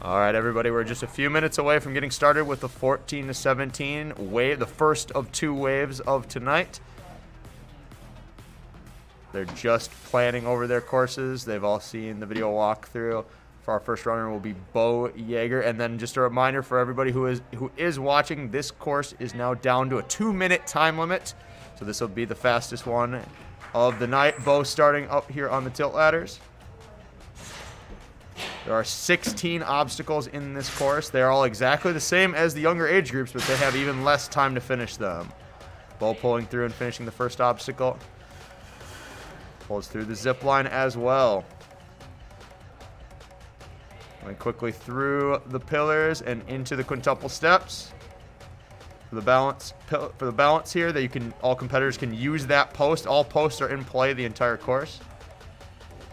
All right, everybody, we're just a few minutes away from getting started with the 14-17 wave, the first of 2 waves of tonight. They're just planning over their courses. They've all seen the video walkthrough. For our first runner will be Bo Yeager. And then just a reminder for everybody who is watching, this course is now down to a 2-minute time limit. So this will be the fastest one of the night. Bo starting up here on the tilt ladders. There are 16 obstacles in this course. They are all exactly the same as the younger age groups, but they have even less time to finish them. Bo pulling through and finishing the first obstacle. Pulls through the zip line as well. Going quickly through the pillars and into the quintuple steps. For the balance here, that all competitors can use that post. All posts are in play the entire course.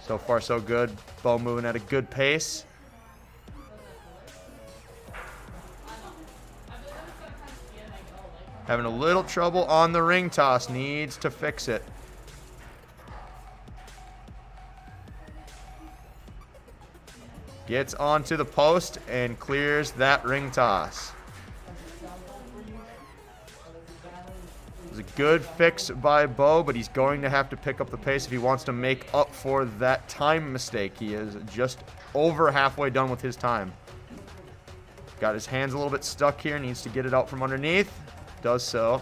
So far, so good. Bo moving at a good pace. Having a little trouble on the ring toss. Needs to fix it. Gets onto the post and clears that ring toss. It was a good fix by Bo, but he's going to have to pick up the pace if he wants to make up for that time mistake. He is just over halfway done with his time. Got his hands a little bit stuck here. Needs to get it out from underneath. Does so.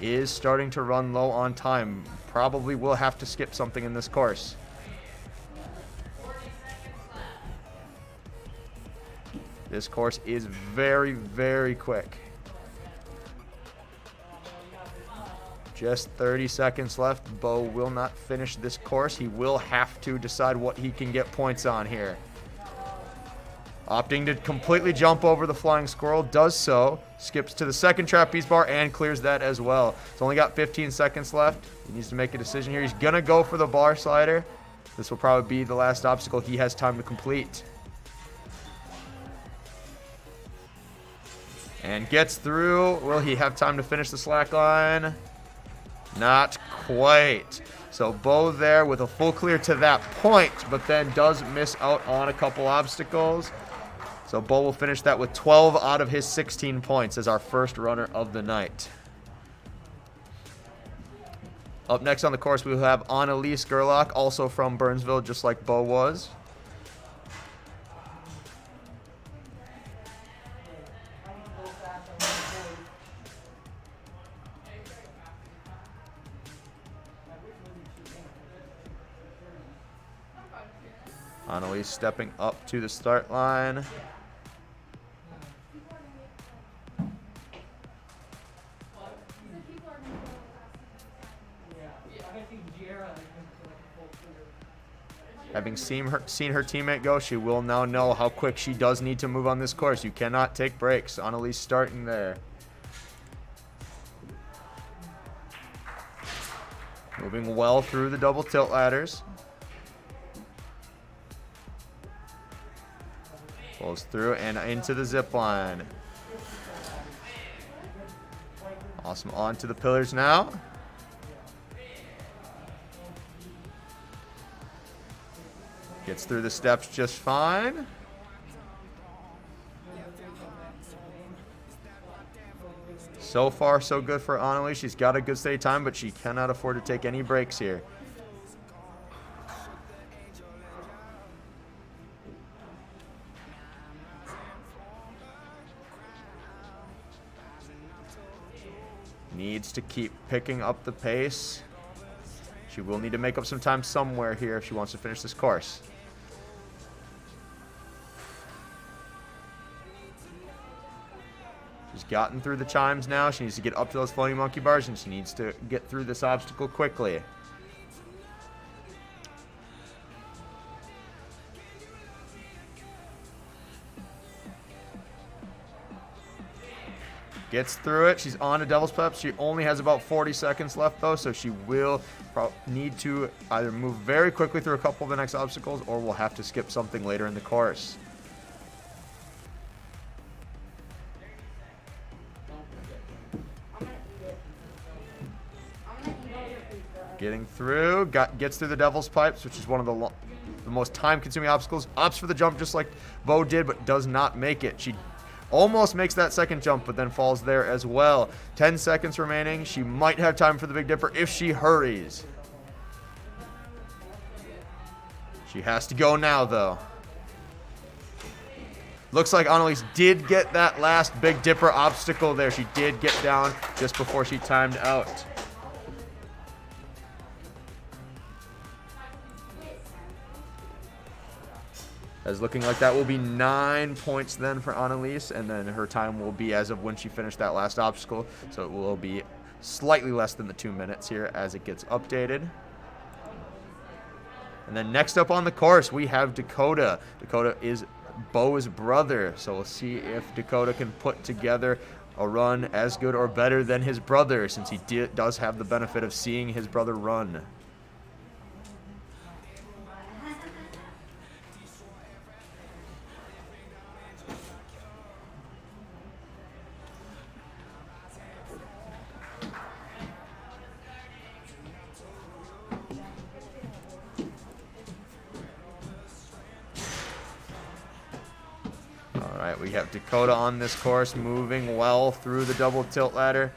Is starting to run low on time. Probably will have to skip something in this course. This course is very, very quick. Just 30 seconds left. Bo will not finish this course. He will have to decide what he can get points on here. Opting to completely jump over the flying squirrel, does so. Skips to the second trapeze bar and clears that as well. He's only got 15 seconds left. He needs to make a decision here. He's going to go for the bar slider. This will probably be the last obstacle he has time to complete. And gets through. Will he have time to finish the slack line? Not quite. So Bo there with a full clear to that point, but then does miss out on a couple obstacles. So Bo will finish that with 12 out of his 16 points as our first runner of the night. Up next on the course, we will have Annalise Gerlach, also from Burnsville, just like Bo was. Annalise stepping up to the start line. Having seen her teammate go, she will now know how quick she does need to move on this course. You cannot take breaks. Annalise starting there. Moving well through the double tilt ladders. Pulls through and into the zip line. Awesome. On to the pillars now. Gets through the steps just fine. So far, so good for Annalise. She's got a good steady time, but she cannot afford to take any breaks here. Needs to keep picking up the pace. She will need to make up some time somewhere here if she wants to finish this course. She's gotten through the chimes now. She needs to get up to those floating monkey bars, and she needs to get through this obstacle quickly. Gets through it. She's on to Devil's Pep. She only has about 40 seconds left, though, so she will need to either move very quickly through a couple of the next obstacles, or will have to skip something later in the course. Getting through. Gets through the Devil's Pipes, which is one of the most time-consuming obstacles. Opts for the jump just like Bo did, but does not make it. She almost makes that second jump, but then falls there as well. 10 seconds remaining. She might have time for the Big Dipper if she hurries. She has to go now, though. Looks like Annalise did get that last Big Dipper obstacle there. She did get down just before she timed out. As looking like that will be 9 points then for Annalise, and then her time will be as of when she finished that last obstacle, so it will be slightly less than the 2 minutes here as it gets updated. And then next up on the course, we have Dakota. Dakota is Bo's brother, so we'll see if Dakota can put together a run as good or better than his brother, since he does have the benefit of seeing his brother run. Alright, we have Dakota on this course, moving well through the double tilt ladder.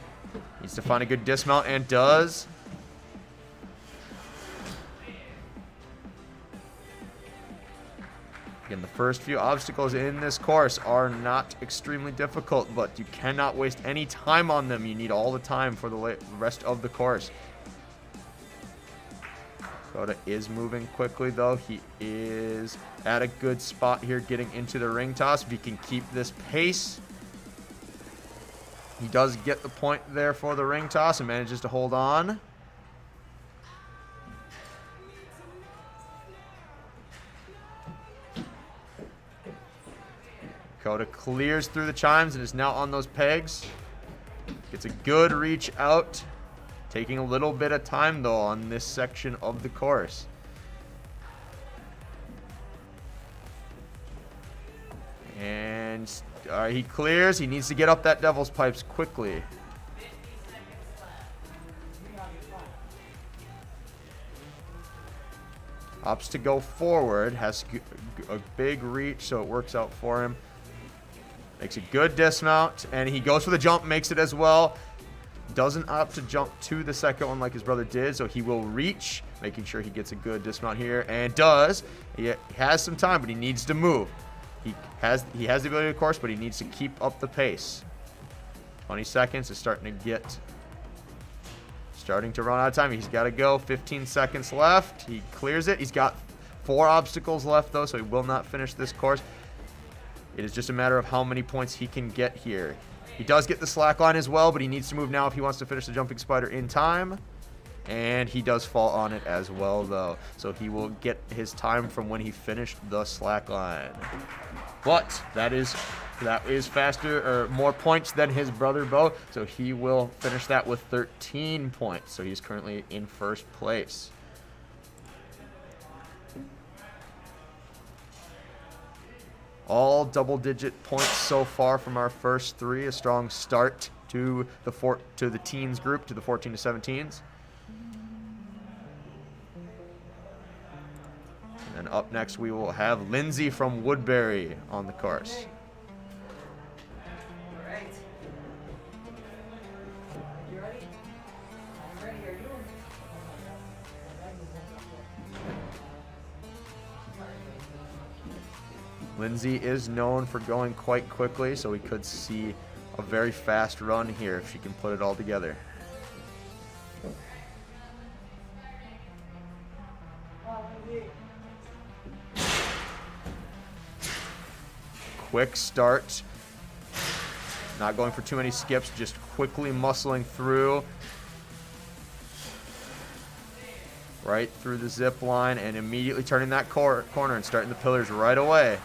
Needs to find a good dismount, and does. Again, the first few obstacles in this course are not extremely difficult, but you cannot waste any time on them. You need all the time for the rest of the course. Dakota is moving quickly, though. He is at a good spot here getting into the ring toss. If he can keep this pace, he does get the point there for the ring toss and manages to hold on. Dakota clears through the chimes and is now on those pegs. Gets a good reach out. Taking a little bit of time, though, on this section of the course. And he clears. He needs to get up that Devil's Pipes quickly. Opts to go forward. Has a big reach, so it works out for him. Makes a good dismount. And he goes for the jump, makes it as well. Doesn't opt to jump to the second one like his brother did, so he will reach, making sure he gets a good dismount here, and does. He has some time, but he needs to move. He has the ability, of course, but he needs to keep up the pace. 20 seconds is starting to run out of time. He's got to go. 15 seconds left. He clears it. He's got 4 obstacles left, though, so he will not finish this course. It is just a matter of how many points he can get here. He does get the slack line as well, but he needs to move now if he wants to finish the jumping spider in time. And he does fall on it as well, though. So he will get his time from when he finished the slack line. But that is faster, or more points than his brother Bo. So he will finish that with 13 points. So he's currently in first place. All double-digit points so far from our first three. A strong start to the teens group, to the 14 to 17s. And up next, we will have Lindsay from Woodbury on the course. All right. You ready? I'm ready. Are you? Lindsay is known for going quite quickly, so we could see a very fast run here if she can put it all together. Quick start. Not going for too many skips, just quickly muscling through. Right through the zip line and immediately turning that corner and starting the pillars right away.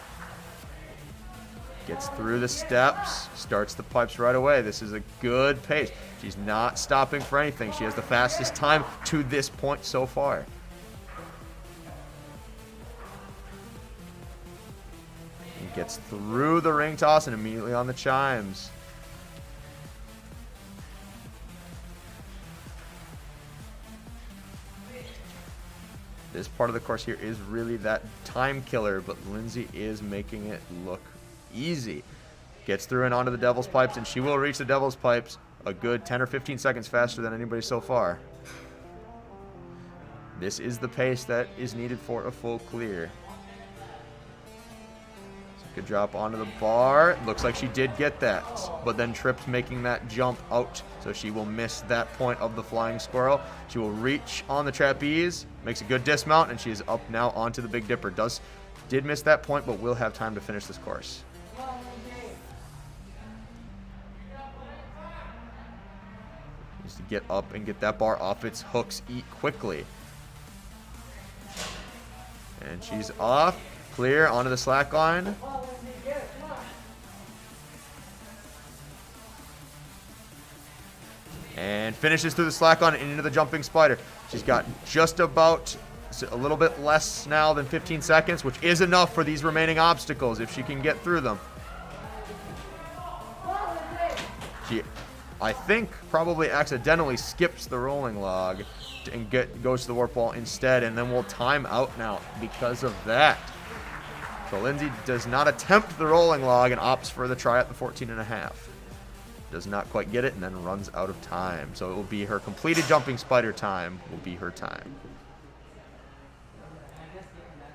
Gets through the steps, starts the pipes right away. This is a good pace. She's not stopping for anything. She has the fastest time to this point so far. And gets through the ring toss and immediately on the chimes. This part of the course here is really that time killer, but Lindsay is making it look easy. Gets through and onto the Devil's Pipes, and she will reach the Devil's Pipes a good 10 or 15 seconds faster than anybody so far. This is the pace that is needed for a full clear. Good drop onto the bar. Looks like she did get that, but then tripped making that jump out. So she will miss that point of the flying squirrel. She will reach on the trapeze, makes a good dismount, and she is up now onto the Big Dipper. Did miss that point, but will have time to finish this course. Needs to get up and get that bar off its hooks quickly. And she's off. Clear onto the slack line. And finishes through the slack line and into the jumping spider. She's got just about a little bit less now than 15 seconds, which is enough for these remaining obstacles if she can get through them. She, I think, probably accidentally skips the rolling log and goes to the warp wall instead, and then we'll time out now because of that. So Lindsay does not attempt the rolling log and opts for the try at the 14.5. Does not quite get it and then runs out of time. So it will be her completed jumping spider time will be her time.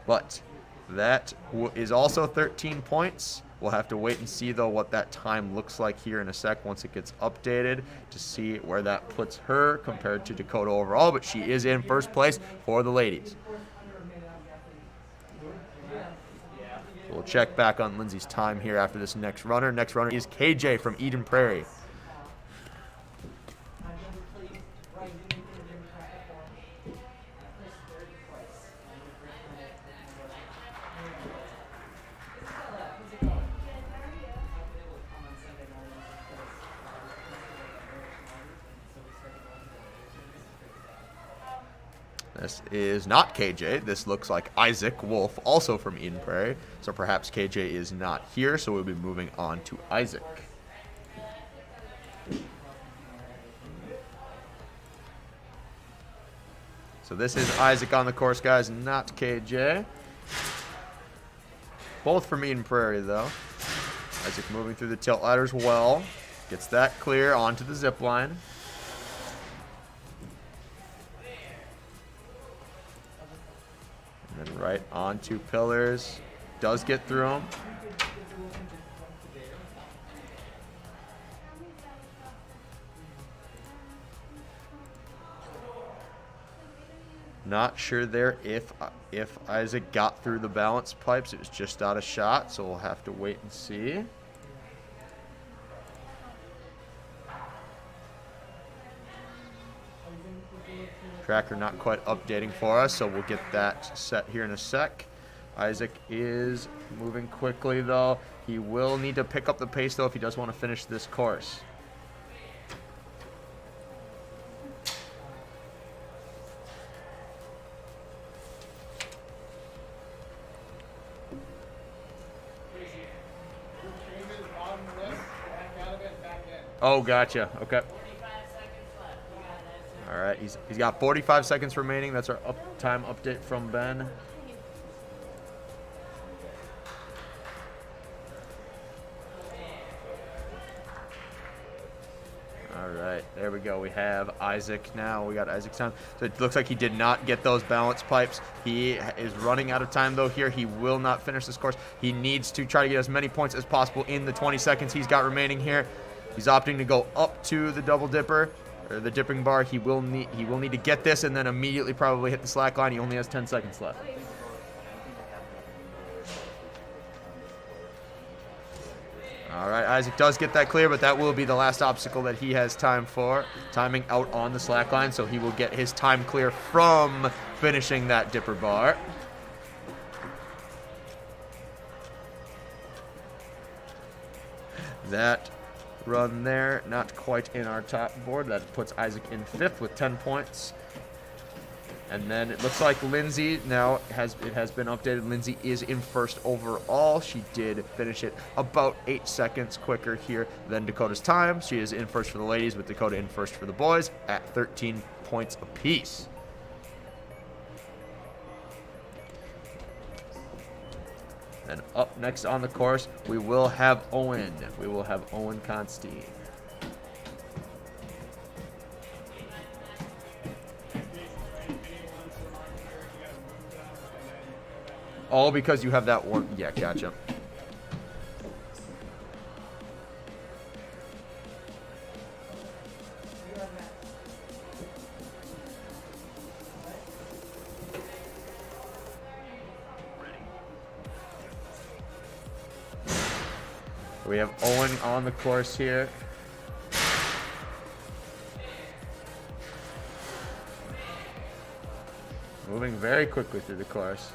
But that is also 13 points. We'll have to wait and see, though, what that time looks like here in a sec once it gets updated to see where that puts her compared to Dakota overall. But she is in first place for the ladies. We'll check back on Lindsay's time here after this next runner. Next runner is KJ from Eden Prairie. This is not KJ. This looks like Isaac Wolf, also from Eden Prairie. So perhaps KJ is not here, so we'll be moving on to Isaac. So this is Isaac on the course, guys, not KJ. Both from Eden Prairie, though. Isaac moving through the tilt ladders well. Gets that clear onto the zip line. And then right onto pillars. Does get through them. Not sure there if Isaac got through the balance pipes. It was just out of shot, so we'll have to wait and see. Tracker not quite updating for us, so we'll get that set here in a sec. Isaac is moving quickly, though. He will need to pick up the pace, though, if he does want to finish this course. Oh, gotcha. Okay. All right, he's got 45 seconds remaining. That's our time update from Ben. All right, there we go. We have Isaac now. We got Isaac's time. So it looks like he did not get those balance pipes. He is running out of time, though, here. He will not finish this course. He needs to try to get as many points as possible in the 20 seconds he's got remaining here. He's opting to go up to the double dipper, or the dipping bar. He will need to get this and then immediately probably hit the slack line. He only has 10 seconds left. All right, Isaac does get that clear, but that will be the last obstacle that he has time for. Timing out on the slack line, so he will get his time clear from finishing that dipper bar. That run there, not quite in our top board. That puts Isaac in 5th with 10 points. And then it looks like Lindsay now has been updated. Lindsay is in 1st overall. She did finish it about 8 seconds quicker here than Dakota's time. She is in 1st for the ladies, with Dakota in 1st for the boys at 13 points apiece. And up next on the course, we will have Owen. We will have Owen Constine. All because you have that one. Yeah, gotcha. We have Owen on the course here. Moving very quickly through the course.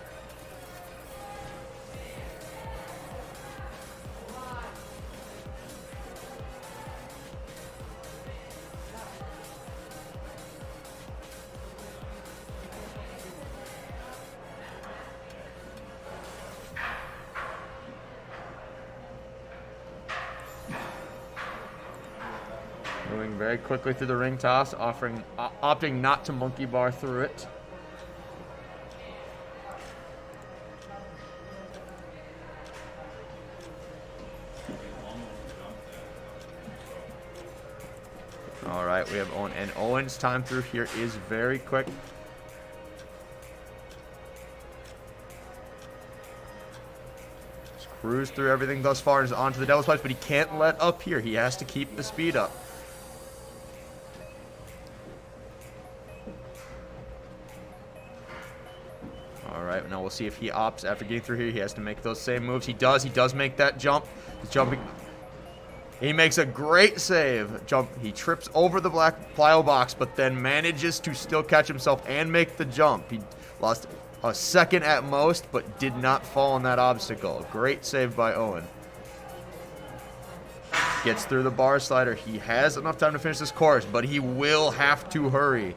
Moving very quickly through the ring toss, opting not to monkey bar through it. All right, we have Owen, and Owen's time through here is very quick. Just cruise through everything thus far and is onto the Devil's Pipes, but he can't let up here. He has to keep the speed up. All right, now we'll see if he opts after getting through here. He has to make those same moves. He does. He does make that jump. He's jumping. He makes a great save. Jump. He trips over the black plyo box, but then manages to still catch himself and make the jump. He lost a second at most, but did not fall on that obstacle. Great save by Owen. Gets through the bar slider. He has enough time to finish this course, but he will have to hurry.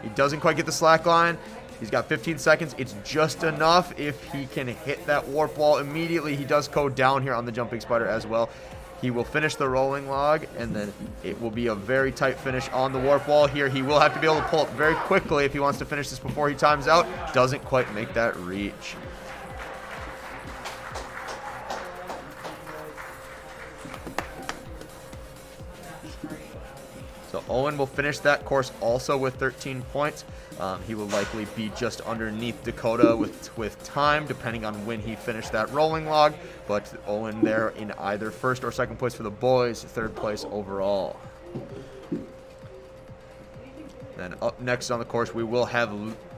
He doesn't quite get the slack line. He's got 15 seconds. It's just enough if he can hit that warp wall immediately. He does go down here on the jumping spider as well. He will finish the rolling log, and then it will be a very tight finish on the warp wall here. He will have to be able to pull up very quickly if he wants to finish this before he times out. Doesn't quite make that reach. So Owen will finish that course also with 13 points. He will likely be just underneath Dakota with time, depending on when he finished that rolling log. But Owen there in either 1st or 2nd place for the boys, 3rd place overall. Then up next on the course, we will have,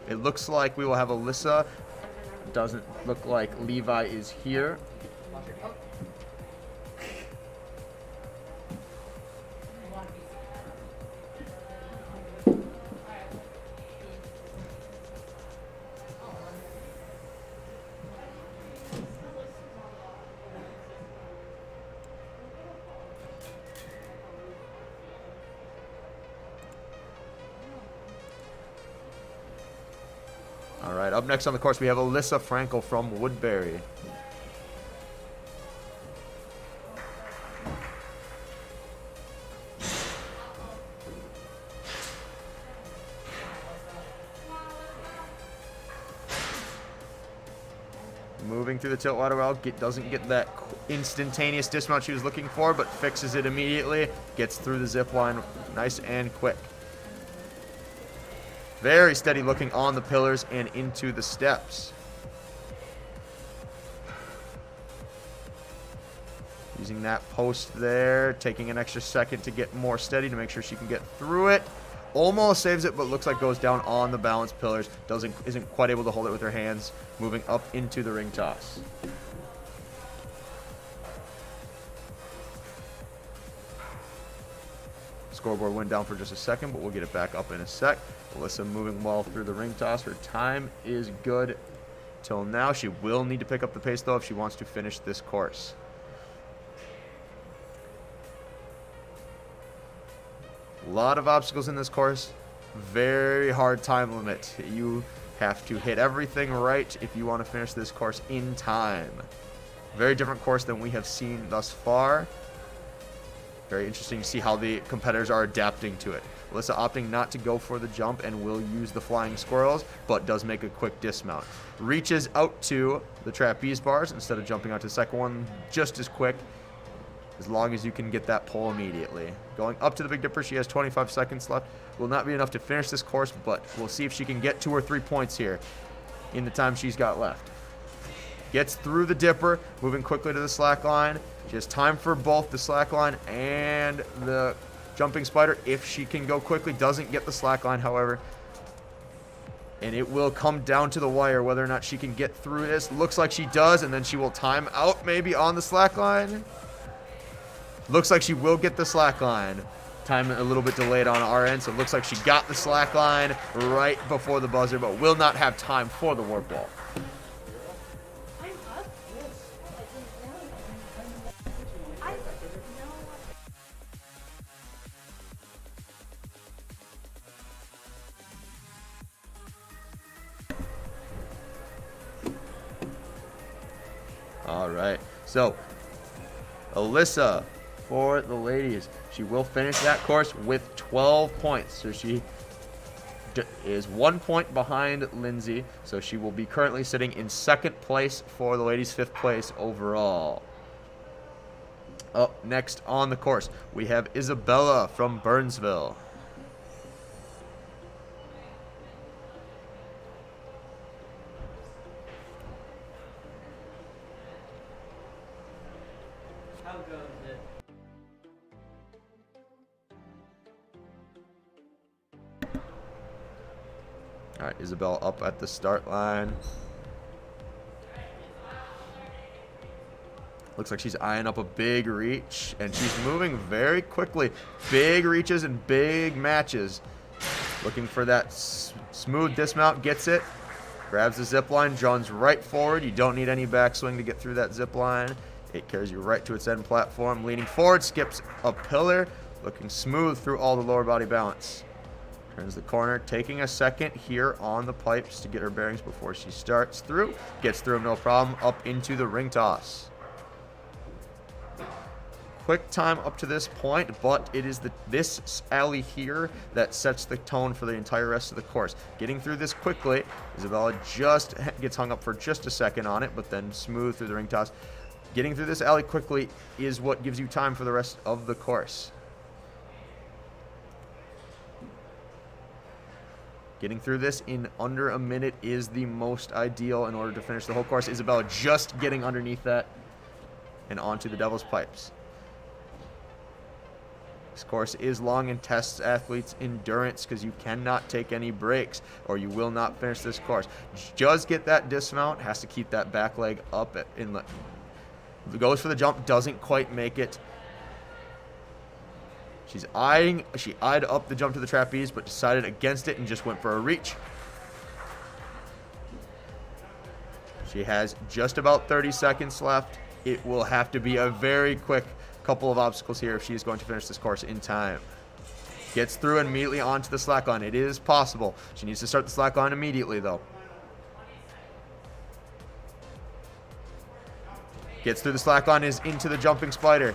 it looks like we will have Alyssa. Doesn't look like Levi is here. right, up next on the course, we have Alyssa Frankel from Woodbury. Moving through the tilt water well, doesn't get that instantaneous dismount she was looking for, but fixes it immediately. Gets through the zip line nice and quick. Very steady looking on the pillars and into the steps. Using that post there, taking an extra second to get more steady to make sure she can get through it. Almost saves it, but looks like goes down on the balance pillars. Isn't quite able to hold it with her hands. Moving up into the ring toss. Scoreboard went down for just a second, but we'll get it back up in a sec. Alyssa moving well through the ring toss. Her time is good till now. She will need to pick up the pace, though, if she wants to finish this course. A lot of obstacles in this course. Very hard time limit. You have to hit everything right if you want to finish this course in time. Very different course than we have seen thus far. Very interesting to see how the competitors are adapting to it. Alyssa opting not to go for the jump and will use the flying squirrels, but does make a quick dismount. Reaches out to the trapeze bars instead of jumping out to the second one just as quick, as long as you can get that pole immediately. Going up to the Big Dipper, she has 25 seconds left. Will not be enough to finish this course, but we'll see if she can get 2 or 3 points here in the time she's got left. Gets through the Dipper, moving quickly to the slack line. She has time for both the slack line and the jumping spider if she can go quickly. Doesn't get the slack line, however. And it will come down to the wire whether or not she can get through this. Looks like she does, and then she will time out maybe on the slack line. Looks like she will get the slack line. Time a little bit delayed on our end, so it looks like she got the slack line right before the buzzer, but will not have time for the warp wall. All right, so Alyssa, for the ladies, she will finish that course with 12 points. So she is 1 point behind Lindsay. So she will be currently sitting in second place for the ladies, 5th place overall. Up next on the course, we have Isabella from Burnsville. How goes it? All right, Isabel up at the start line. Looks like she's eyeing up a big reach, and she's moving very quickly. Big reaches and big matches. Looking for that smooth dismount, gets it. Grabs the zip line, runs right forward. You don't need any backswing to get through that zip line. It carries you right to its end platform. Leaning forward, skips a pillar. Looking smooth through all the lower body balance. Turns the corner, taking a second here on the pipes to get her bearings before she starts through. Gets through no problem, up into the ring toss. Quick time up to this point, but it is this alley here that sets the tone for the entire rest of the course. Getting through this quickly, Isabella just gets hung up for just a second on it, but then smooth through the ring toss. Getting through this alley quickly is what gives you time for the rest of the course. Getting through this in under a minute is the most ideal in order to finish the whole course. Isabella just getting underneath that and onto the Devil's Pipes. This course is long and tests athletes' endurance because you cannot take any breaks or you will not finish this course. Just get that dismount, has to keep that back leg up at inlet. Goes for the jump, doesn't quite make it. She eyed up the jump to the trapeze, but decided against it and just went for a reach. She has just about 30 seconds left. It will have to be a very quick couple of obstacles here if she is going to finish this course in time. Gets through and immediately onto the slack line. It is possible. She needs to start the slack line immediately, though. Gets through the slack line, is into the jumping spider.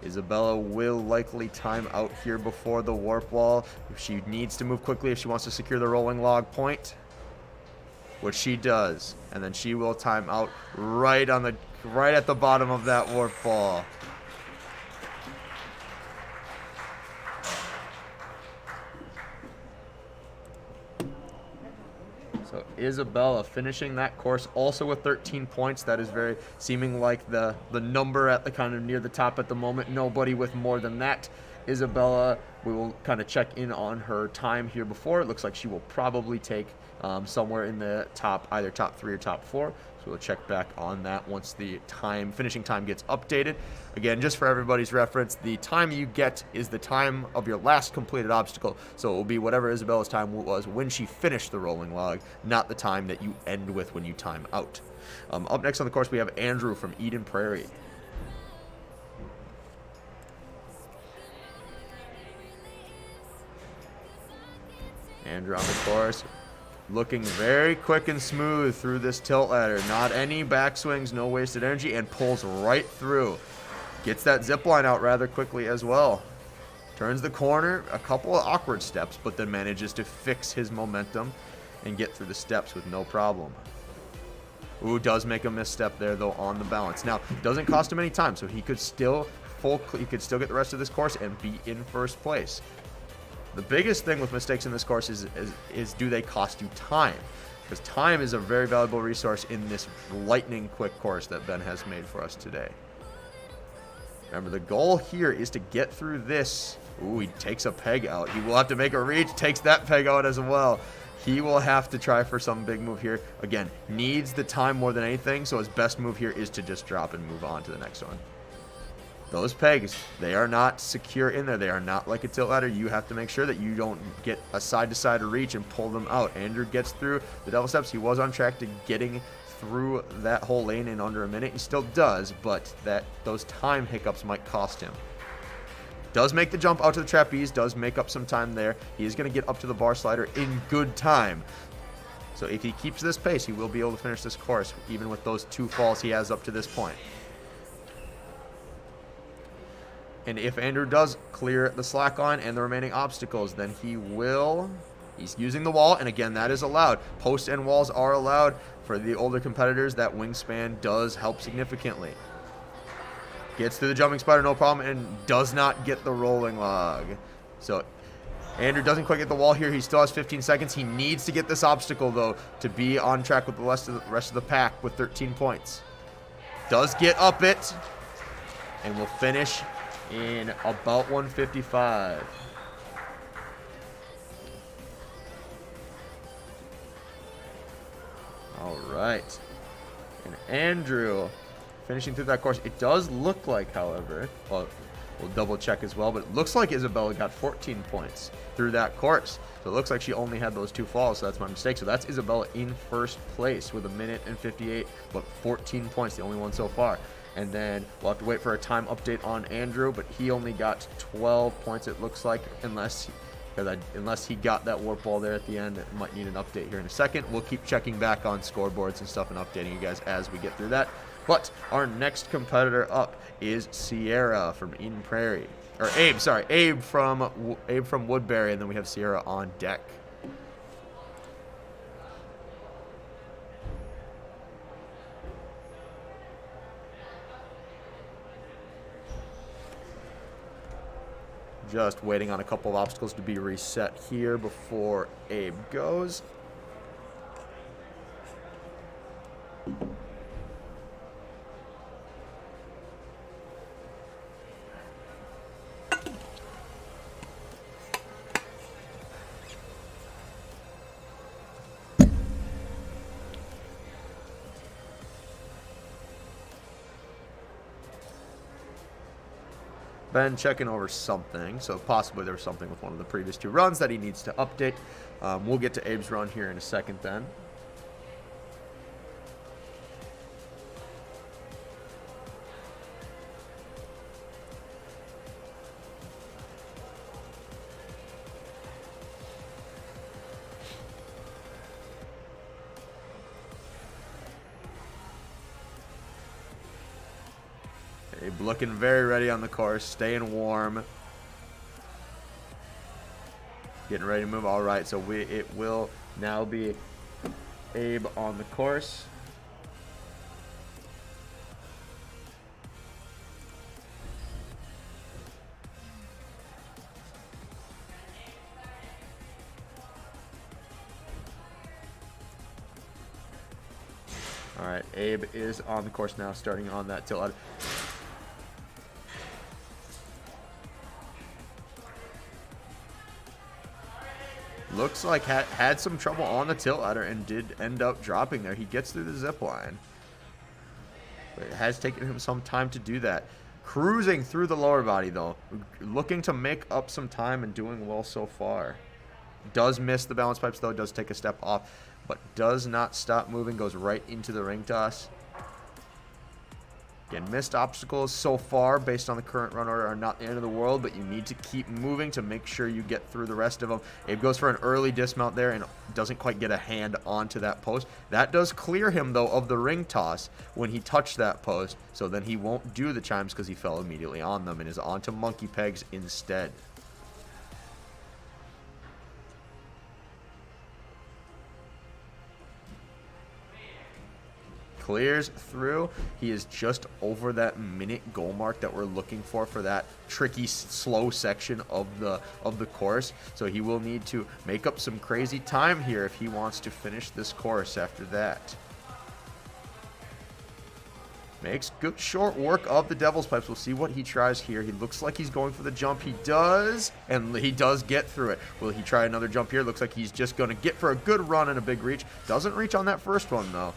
Isabella will likely time out here before the warp wall. She needs to move quickly if she wants to secure the rolling log point, which she does. And then she will time out right at the bottom of that warp wall. So Isabella finishing that course also with 13 points. That is very seeming like the number at the kind of near the top at the moment. Nobody with more than that. Isabella, we will kind of check in on her time here before. It looks like she will probably take somewhere in the either top 3 or top 4. So we'll check back on that once the finishing time gets updated. Again, just for everybody's reference, the time you get is the time of your last completed obstacle. So it will be whatever Isabella's time was when she finished the rolling log, not the time that you end with when you time out. Up next on the course, we have Andrew from Eden Prairie. Andrew on the course, looking very quick and smooth through this tilt ladder. Not any backswings, no wasted energy, and pulls right through. Gets that zip line out rather quickly as well. Turns the corner, a couple of awkward steps, but then manages to fix his momentum and get through the steps with no problem. Ooh, does make a misstep there though on the balance. Now, doesn't cost him any time, so he could still get the rest of this course and be in first place. The biggest thing with mistakes in this course is do they cost you time? Because time is a very valuable resource in this lightning quick course that Ben has made for us today. Remember, the goal here is to get through this. Ooh, he takes a peg out. He will have to make a reach, takes that peg out as well. He will have to try for some big move here. Again, needs the time more than anything, so his best move here is to just drop and move on to the next one. Those pegs, they are not secure in there. They are not like a tilt ladder. You have to make sure that you don't get a side-to-side reach and pull them out. Andrew gets through the double steps. He was on track to getting through that whole lane in under a minute. He still does, but those time hiccups might cost him. Does make the jump out to the trapeze, does make up some time there. He is going to get up to the bar slider in good time. So if he keeps this pace, he will be able to finish this course, even with those 2 falls he has up to this point. And if Andrew does clear the slack line and the remaining obstacles, then he's using the wall, and again, that is allowed. Posts and walls are allowed. For the older competitors, that wingspan does help significantly. Gets through the jumping spider, no problem, and does not get the rolling log. So Andrew doesn't quite get the wall here. He still has 15 seconds. He needs to get this obstacle, though, to be on track with the rest of the pack with 13 points. Does get up it, and will finish in about 155. All right. And Andrew finishing through that course. It does look like, however, well, we'll double check as well, but it looks like Isabella got 14 points through that course. So it looks like she only had those 2 falls, so that's my mistake. So that's Isabella in first place with 1:58, but 14 points, the only one so far. And then we'll have to wait for a time update on Andrew, but he only got 12 points, it looks like, unless he got that warp ball there at the end. It might need an update here in a second. We'll keep checking back on scoreboards and stuff and updating you guys as we get through that. But our next competitor up is Sierra from Eden Prairie. Or Abe, sorry. Abe from Woodbury, and then we have Sierra on deck. Just waiting on a couple of obstacles to be reset here before Abe goes. Ben checking over something, so possibly there was something with one of the previous 2 runs that he needs to update. We'll get to Abe's run here in a second then. Abe looking very ready on the course, staying warm. Getting ready to move. All right, so it will now be Abe on the course. All right, Abe is on the course now, starting on that tilt ladder. Looks like had some trouble on the tilt ladder and did end up dropping there. He gets through the zip line, but it has taken him some time to do that. Cruising through the lower body though, looking to make up some time and doing well so far. Does miss the balance pipes though, does take a step off, but does not stop moving, goes right into the ring toss. Again, missed obstacles so far based on the current run order are not the end of the world, but you need to keep moving to make sure you get through the rest of them. Abe goes for an early dismount there and doesn't quite get a hand onto that post. That does clear him, though, of the ring toss when he touched that post, so then he won't do the chimes because he fell immediately on them and is onto monkey pegs instead. Clears through. He is just over that minute goal mark that we're looking for that tricky slow section of the course. So he will need to make up some crazy time here if he wants to finish this course after that. Makes good short work of the Devil's Pipes. We'll see what he tries here. He looks like he's going for the jump. He does, and he does get through it. Will he try another jump here? Looks like he's just going to get for a good run and a big reach. Doesn't reach on that first one, though.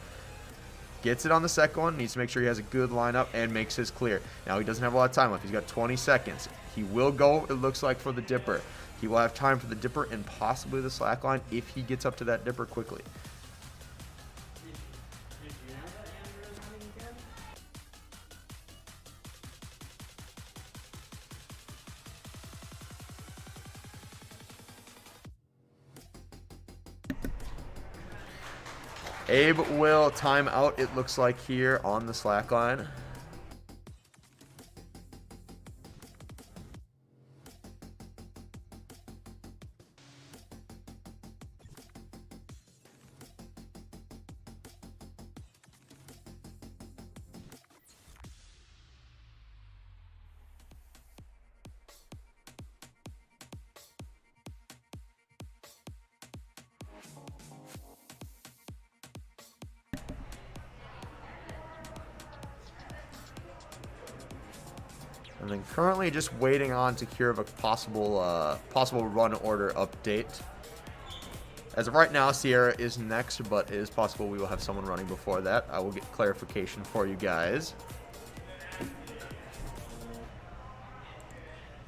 Gets it on the second one. Needs to make sure he has a good lineup and makes his clear. Now he doesn't have a lot of time left. He's got 20 seconds. He will go, it looks like, for the dipper. He will have time for the dipper and possibly the slack line if he gets up to that dipper quickly. Abe will time out, it looks like, here on the slack line. And then currently just waiting on to hear of a possible run order update. As of right now, Sierra is next, but it is possible we will have someone running before that. I will get clarification for you guys.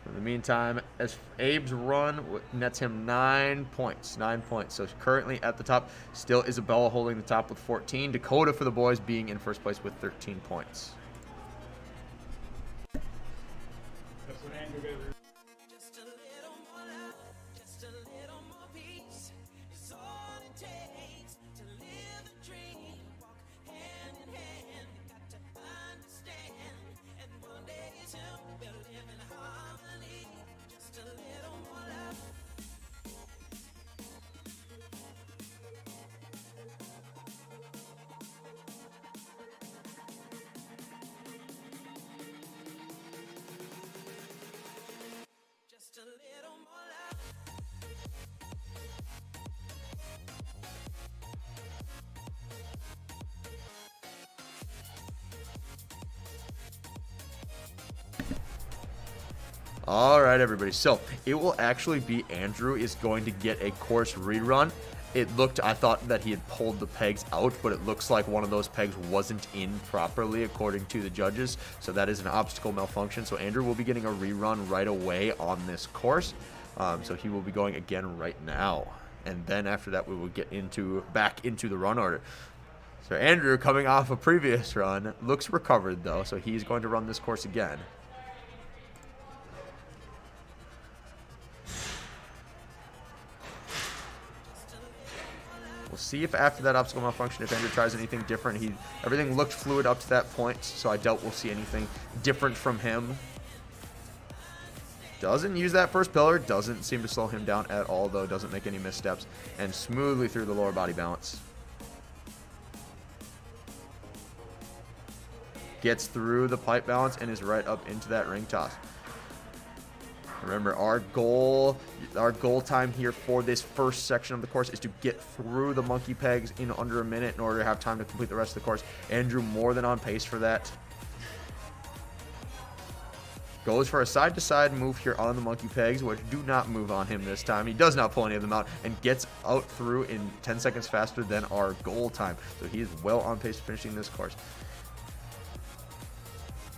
In the meantime, as Abe's run nets him 9 points. 9 points. So currently at the top, still Isabella holding the top with 14. Dakota for the boys being in first place with 13 points. Just a little more love, just a little more peace is all it takes to live a dream. Walk hand in hand, got to understand. And one day soon we'll live in harmony. Just a little more love. Just a little more love. All right, everybody. So it will actually be Andrew is going to get a course rerun. It looked, I thought that he had pulled the pegs out, but it looks like one of those pegs wasn't in properly according to the judges. So that is an obstacle malfunction. So Andrew will be getting a rerun right away on this course. So he will be going again right now. And then after that, we will get back into the run order. So Andrew, coming off a previous run, looks recovered though. So he's going to run this course again. We'll see if after that obstacle malfunction, if Andrew tries anything different. Everything looked fluid up to that point, so I doubt we'll see anything different from him. Doesn't use that first pillar. Doesn't seem to slow him down at all, though. Doesn't make any missteps. And smoothly through the lower body balance. Gets through the pipe balance and is right up into that ring toss. Remember, our goal time here for this first section of the course is to get through the monkey pegs in under a minute in order to have time to complete the rest of the course. Andrew more than on pace for that. Goes for a side-to-side move here on the monkey pegs, which do not move on him this time. He does not pull any of them out and gets out through in 10 seconds faster than our goal time. So he is well on pace for finishing this course.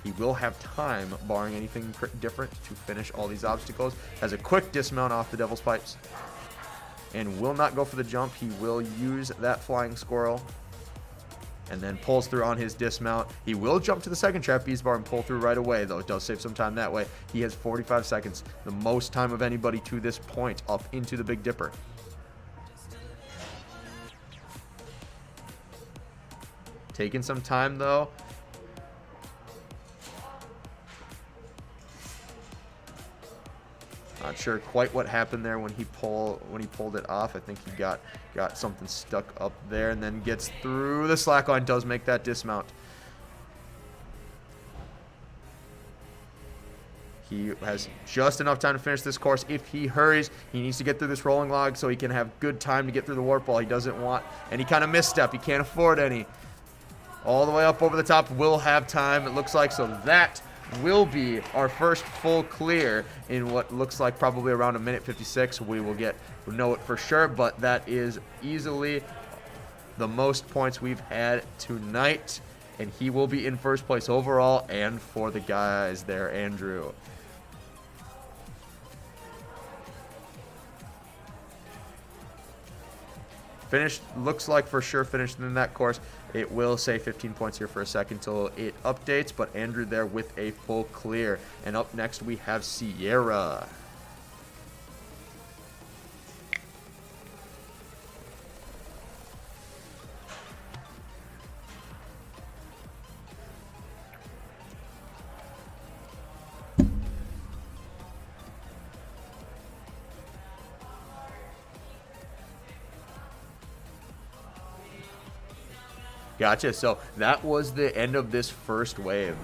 He will have time, barring anything different, to finish all these obstacles. Has a quick dismount off the Devil's Pipes. And will not go for the jump. He will use that flying squirrel. And then pulls through on his dismount. He will jump to the second trapeze bar and pull through right away, though. It does save some time that way. He has 45 seconds, the most time of anybody to this point, up into the Big Dipper. Taking some time, though. Not sure quite what happened there when he pulled it off. I think he got something stuck up there and then gets through the slack line. Does make that dismount. He has just enough time to finish this course. If he hurries, he needs to get through this rolling log so he can have good time to get through the warp wall. He doesn't want any kind of misstep. He can't afford any. All the way up over the top. Will have time, it looks like. So that will be our first full clear in what looks like probably around 1:56. We'll know it for sure, but that is easily the most points we've had tonight, and he will be in first place overall and for the guys there, Andrew. Finished, looks like for sure finished in that course. It will say 15 points here for a second till it updates, but Andrew there with a full clear. And up next we have Sierra. Gotcha. So that was the end of this first wave.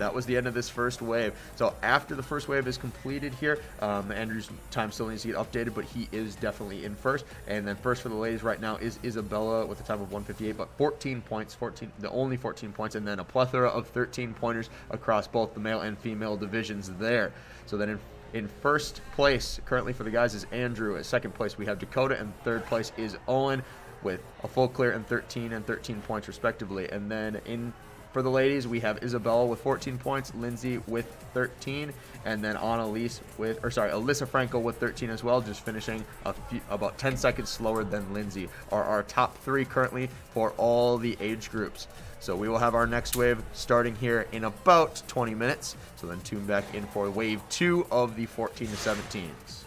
So after the first wave is completed here, Andrew's time still needs to get updated, but he is definitely in first. And then first for the ladies right now is Isabella with a time of 1:58, but 14 points, the only 14 points, and then a plethora of 13 pointers across both the male and female divisions there. So then in first place currently for the guys is Andrew. In second place we have Dakota, and third place is Owen, with a full clear and 13 points respectively. And then for the ladies, we have Isabella with 14 points, Lindsay with 13, and then Alyssa Franco with 13 as well, just finishing about 10 seconds slower than Lindsay, are our top three currently for all the age groups. So we will have our next wave starting here in about 20 minutes. So then tune back in for wave 2 of the 14 to 17s.